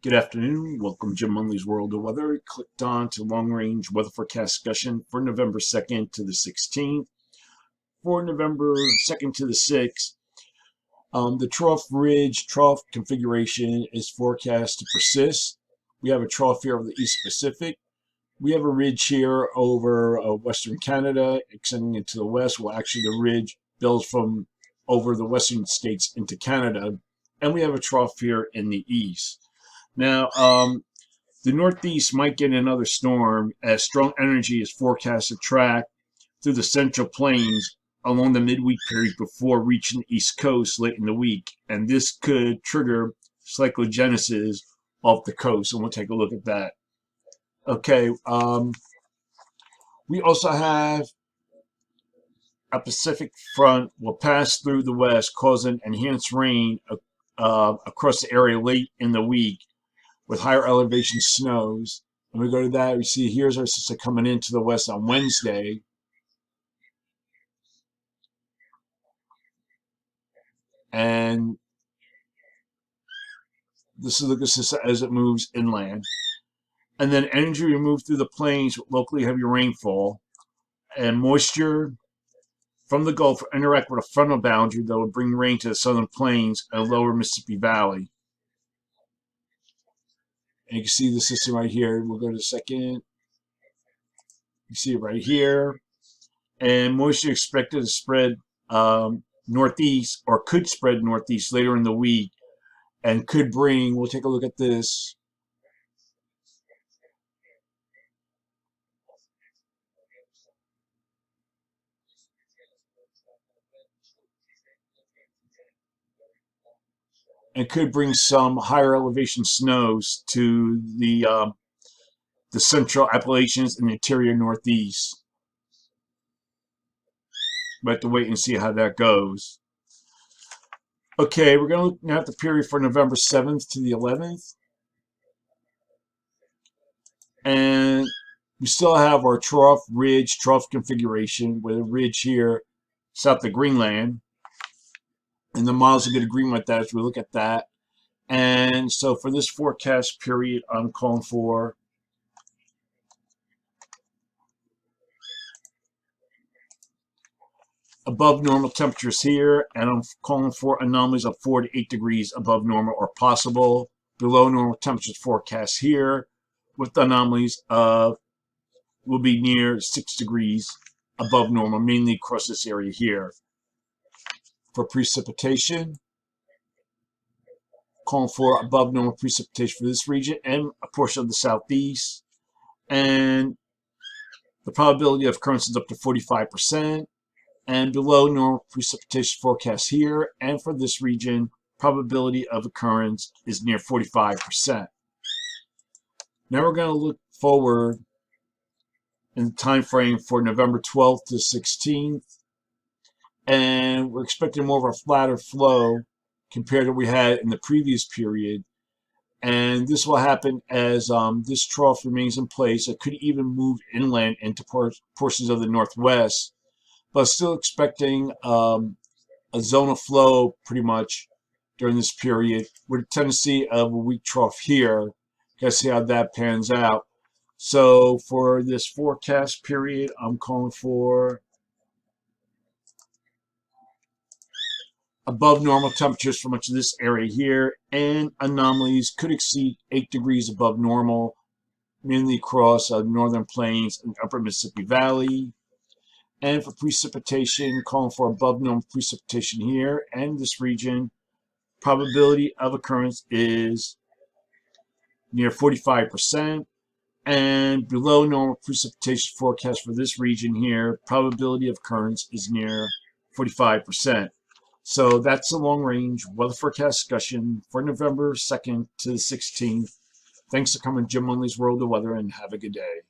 Good afternoon. Welcome to Jim Munley's World of Weather. Clicked on to long-range weather forecast discussion for November 2nd to the 16th. For November 2nd to the 6th, the trough configuration is forecast to persist. We have a trough here over the East Pacific. We have a ridge here over Western Canada extending into the west. Well, actually, the ridge builds from over the western states into Canada. And we have a trough here in the east. Now, the Northeast might get another storm as strong energy is forecast to track through the Central Plains along the midweek period before reaching the East Coast late in the week. And this could trigger cyclogenesis off the coast, and we'll take a look at that. Okay, we also have a Pacific front will pass through the west, causing enhanced rain across the area late in the week, with higher elevation snows. And we go to that, we see here's our system coming into the west on Wednesday. And this is the system as it moves inland. And then energy removed through the plains with locally heavy rainfall. And moisture from the Gulf will interact with a frontal boundary that will bring rain to the southern plains and lower Mississippi Valley. And you can see the system right here. We'll go to the second. You see it right here. And moisture expected to spread northeast, or could spread northeast later in the week, and could bring, we'll take a look at this. And could bring some higher elevation snows to the central Appalachians and the interior Northeast. We have to wait and see how that goes. Okay, we're going to look now at the period for November 7th to the 11th. And we still have our trough configuration with a ridge here south of Greenland. And the models will get agreement with that as we look at that. And so for this forecast period, I'm calling for above normal temperatures here, and I'm calling for anomalies of 4 to 8 degrees above normal or possible. Below normal temperatures forecast here, with anomalies of will be near 6 degrees above normal, mainly across this area here. For precipitation, calling for above normal precipitation for this region and a portion of the southeast. And the probability of occurrence is up to 45%. And below normal precipitation forecast here. And for this region, probability of occurrence is near 45%. Now we're going to look forward in the time frame for November 12th to 16th. And we're expecting more of a flatter flow compared to what we had in the previous period. And this will happen as this trough remains in place. It could even move inland into portions of the Northwest, but still expecting a zone of flow pretty much during this period with a tendency of a weak trough here. Gotta see how that pans out. So for this forecast period, I'm calling for above normal temperatures for much of this area here, and anomalies could exceed 8 degrees above normal, mainly across northern plains and upper Mississippi Valley. And for precipitation, calling for above normal precipitation here and this region. Probability of occurrence is near 45%. And below normal precipitation forecast for this region here, probability of occurrence is near 45%. So that's a long-range weather forecast discussion for November 2nd to the 16th. Thanks for coming to Jim Munley's World of Weather, and have a good day.